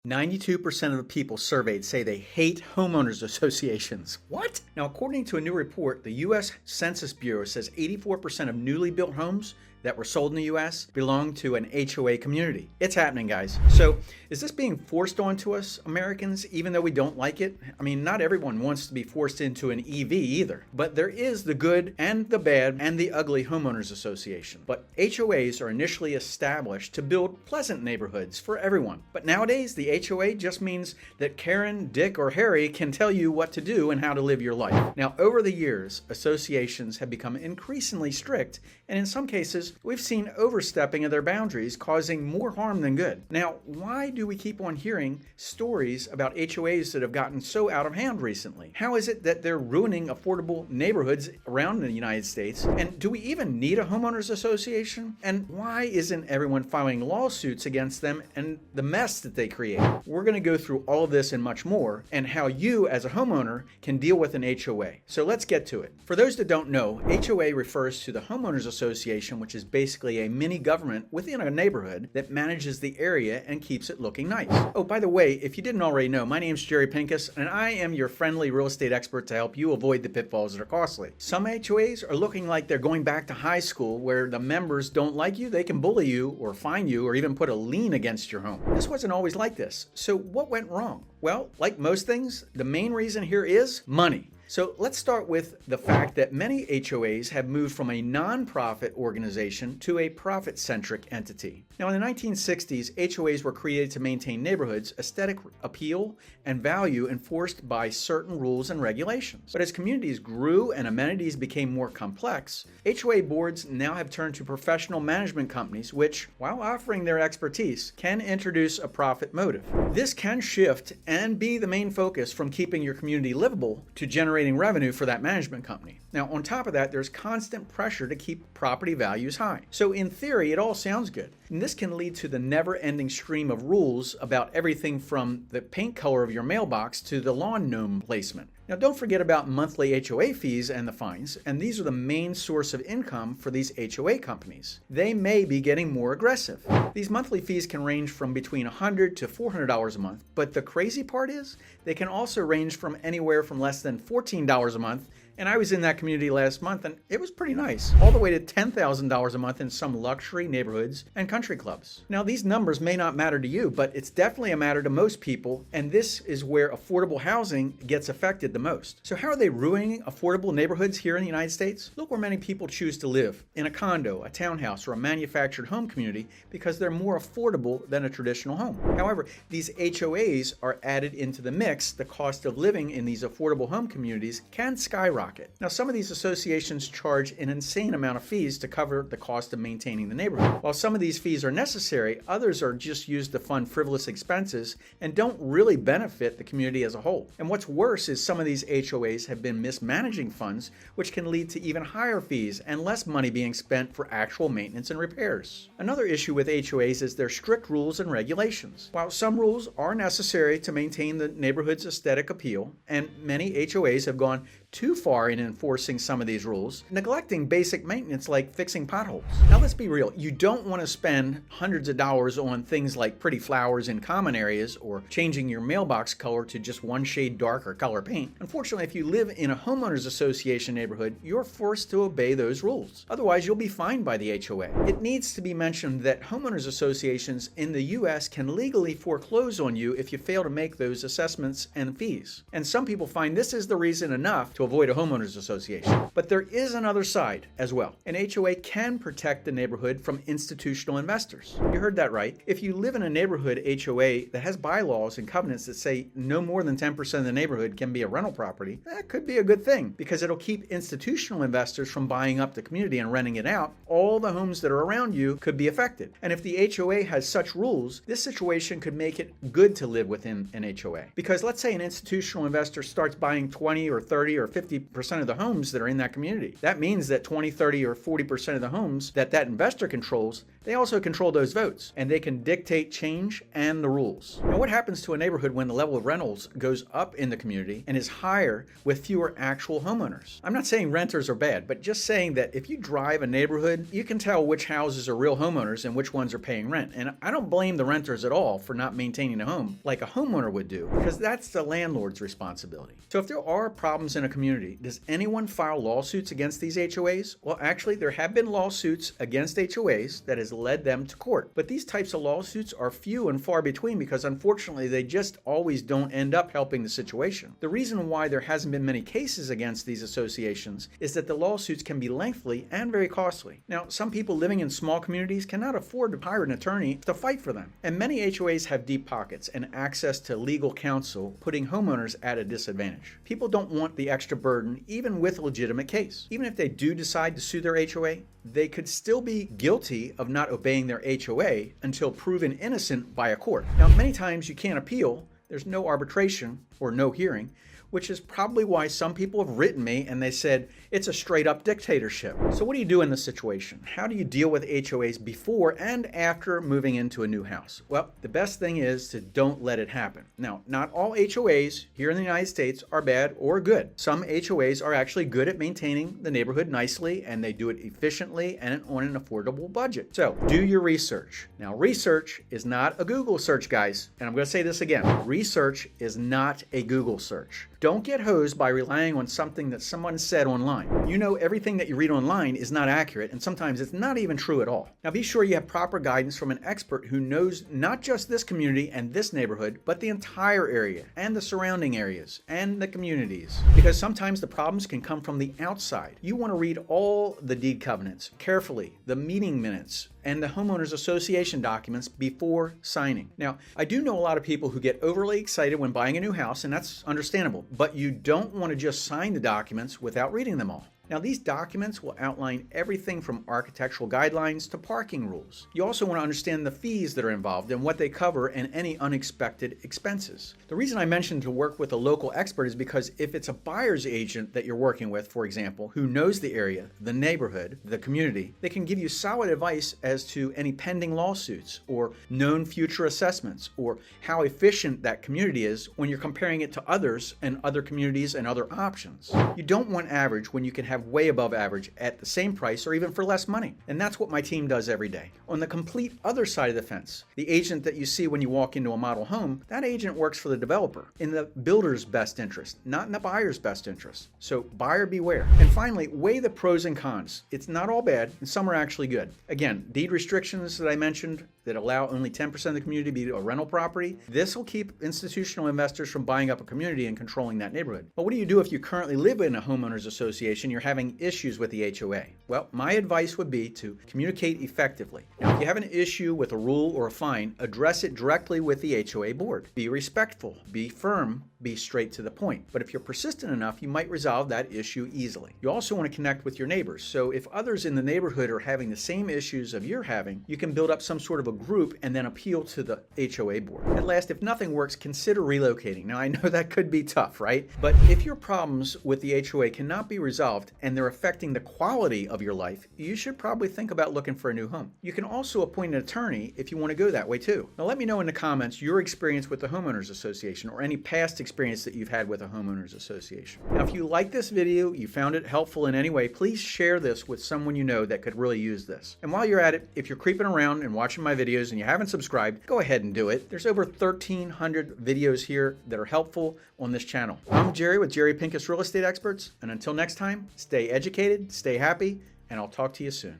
92% of the people surveyed say they hate homeowners associations. What? Now, according to a new report, the U.S. Census Bureau says 84% of newly built homes that were sold in the U.S. belong to an HOA community. It's happening, guys. So, is this being forced onto us Americans, even though we don't like it? I mean, not everyone wants to be forced into an EV either. But there is the good and the bad and the ugly homeowners association. But HOAs are initially established to build pleasant neighborhoods for everyone. But nowadays, the HOA just means that Karen, Dick, or Harry can tell you what to do and how to live your life. Now, over the years, associations have become increasingly strict, and in some cases, we've seen overstepping of their boundaries, causing more harm than good. Now, why do we keep on hearing stories about HOAs that have gotten so out of hand recently? How is it that they're ruining affordable neighborhoods around the United States? And do we even need a homeowners association? And why isn't everyone filing lawsuits against them and the mess that they create? We're going to go through all of this and much more, and how you as a homeowner can deal with an HOA. So let's get to it. For those that don't know, HOA refers to the Homeowners Association, which is basically a mini government within a neighborhood that manages the area and keeps it looking nice. Oh, by the way, if you didn't already know, my name's Jerry Pinkas, and I am your friendly real estate expert to help you avoid the pitfalls that are costly. Some HOAs are looking like they're going back to high school, where the members don't like you, they can bully you or fine you or even put a lien against your home. This wasn't always like this. So what went wrong? Well, like most things, the main reason here is money. So let's start with the fact that many HOAs have moved from a nonprofit organization to a profit-centric entity. Now, in the 1960s, HOAs were created to maintain neighborhoods, aesthetic appeal, and value enforced by certain rules and regulations. But as communities grew and amenities became more complex, HOA boards now have turned to professional management companies which, while offering their expertise, can introduce a profit motive. This can shift and be the main focus from keeping your community livable to generating revenue for that management company. Now, on top of that, there's constant pressure to keep property values high. So in theory, it all sounds good. And this can lead to the never-ending stream of rules about everything from the paint color of your mailbox to the lawn gnome placement. Now, don't forget about monthly HOA fees and the fines, and these are the main source of income for these HOA companies. They may be getting more aggressive. These monthly fees can range from between $100 to $400 a month, but the crazy part is they can also range from anywhere from less than $14 a month, and I was in that community last month and it was pretty nice, all the way to $10,000 a month in some luxury neighborhoods and country clubs. Now, these numbers may not matter to you, but it's definitely a matter to most people, and this is where affordable housing gets affected the most. So how are they ruining affordable neighborhoods here in the United States? Look where many people choose to live, in a condo, a townhouse, or a manufactured home community, because they're more affordable than a traditional home. However, these HOAs are added into the mix. The cost of living in these affordable home communities can skyrocket. Now, some of these associations charge an insane amount of fees to cover the cost of maintaining the neighborhood. While some of these fees are necessary, others are just used to fund frivolous expenses and don't really benefit the community as a whole. And what's worse is some of these HOAs have been mismanaging funds, which can lead to even higher fees and less money being spent for actual maintenance and repairs. Another issue with HOAs is their strict rules and regulations. While some rules are necessary to maintain the neighborhood's aesthetic appeal, and many HOAs have gone too far in enforcing some of these rules, neglecting basic maintenance like fixing potholes. Now, let's be real. You don't want to spend hundreds of dollars on things like pretty flowers in common areas or changing your mailbox color to just one shade darker color paint. Unfortunately, if you live in a homeowners association neighborhood, you're forced to obey those rules. Otherwise, you'll be fined by the HOA. It needs to be mentioned that homeowners associations in the U.S. can legally foreclose on you if you fail to make those assessments and fees. And some people find this is the reason enough to avoid a homeowners association. But there is another side as well. An HOA can protect the neighborhood from institutional investors. You heard that right. If you live in a neighborhood HOA that has bylaws and covenants that say no more than 10% of the neighborhood can be a rental property, that could be a good thing because it'll keep institutional investors from buying up the community and renting it out. All the homes that are around you could be affected. And if the HOA has such rules, this situation could make it good to live within an HOA. Because let's say an institutional investor starts buying 20 or 30 or 50% of the homes that are in that community. That means that 20, 30, or 40% of the homes that investor controls, they also control those votes, and they can dictate change and the rules. Now, what happens to a neighborhood when the level of rentals goes up in the community and is higher with fewer actual homeowners? I'm not saying renters are bad, but just saying that if you drive a neighborhood, you can tell which houses are real homeowners and which ones are paying rent. And I don't blame the renters at all for not maintaining a home like a homeowner would do, because that's the landlord's responsibility. So if there are problems in a community, does anyone file lawsuits against these HOAs? Well, actually, there have been lawsuits against HOAs that has led them to court. But these types of lawsuits are few and far between because unfortunately they just always don't end up helping the situation. The reason why there hasn't been many cases against these associations is that the lawsuits can be lengthy and very costly. Now, some people living in small communities cannot afford to hire an attorney to fight for them. And many HOAs have deep pockets and access to legal counsel, putting homeowners at a disadvantage. People don't want the extra burden even with a legitimate case. Even if they do decide to sue their HOA, they could still be guilty of not obeying their HOA until proven innocent by a court. Now, many times you can't appeal. There's no arbitration or no hearing, which is probably why some people have written me and they said it's a straight up dictatorship. So what do you do in this situation? How do you deal with HOAs before and after moving into a new house? Well, the best thing is to don't let it happen. Now, not all HOAs here in the United States are bad or good. Some HOAs are actually good at maintaining the neighborhood nicely, and they do it efficiently and on an affordable budget. So do your research. Now, research is not a Google search, guys. And I'm going to say this again. Research is not a Google search. Don't get hosed by relying on something that someone said online. You know everything that you read online is not accurate, and sometimes it's not even true at all. Now be sure you have proper guidance from an expert who knows not just this community and this neighborhood, but the entire area and the surrounding areas and the communities. Because sometimes the problems can come from the outside. You want to read all the deed covenants carefully, the meeting minutes, and the Homeowners Association documents before signing. Now, I do know a lot of people who get overly excited when buying a new house, and that's understandable, but you don't want to just sign the documents without reading them all. Now, these documents will outline everything from architectural guidelines to parking rules. You also want to understand the fees that are involved and what they cover and any unexpected expenses. The reason I mentioned to work with a local expert is because if it's a buyer's agent that you're working with, for example, who knows the area, the neighborhood, the community, they can give you solid advice as to any pending lawsuits or known future assessments or how efficient that community is when you're comparing it to others and other communities and other options. You don't want average when you can have way above average at the same price or even for less money. And that's what my team does every day. On the complete other side of the fence, the agent that you see when you walk into a model home, that agent works for the developer in the builder's best interest, not in the buyer's best interest. So buyer beware. And finally, weigh the pros and cons. It's not all bad, and some are actually good. Again, deed restrictions that I mentioned that allow only 10% of the community to be a rental property, this will keep institutional investors from buying up a community and controlling that neighborhood. But what do you do if you currently live in a homeowners association, you're having issues with the HOA? Well, my advice would be to communicate effectively. Now, if you have an issue with a rule or a fine, address it directly with the HOA board. Be respectful, be firm, be straight to the point. But if you're persistent enough, you might resolve that issue easily. You also want to connect with your neighbors. So if others in the neighborhood are having the same issues of you're having, you can build up some sort of a group and then appeal to the HOA board. At last, if nothing works, consider relocating. Now, I know that could be tough, right? But if your problems with the HOA cannot be resolved and they're affecting the quality of your life, you should probably think about looking for a new home. You can also appoint an attorney if you want to go that way too. Now, let me know in the comments your experience with the Homeowners Association or any past experience that you've had with a Homeowners Association. Now, if you like this video, you found it helpful in any way, please share this with someone you know that could really use this. And while you're at it, if you're creeping around and watching my videos and you haven't subscribed, go ahead and do it. There's over 1,300 videos here that are helpful on this channel. I'm Jerry with Jerry Pinkas Real Estate Experts, and until next time, stay educated, stay happy, and I'll talk to you soon.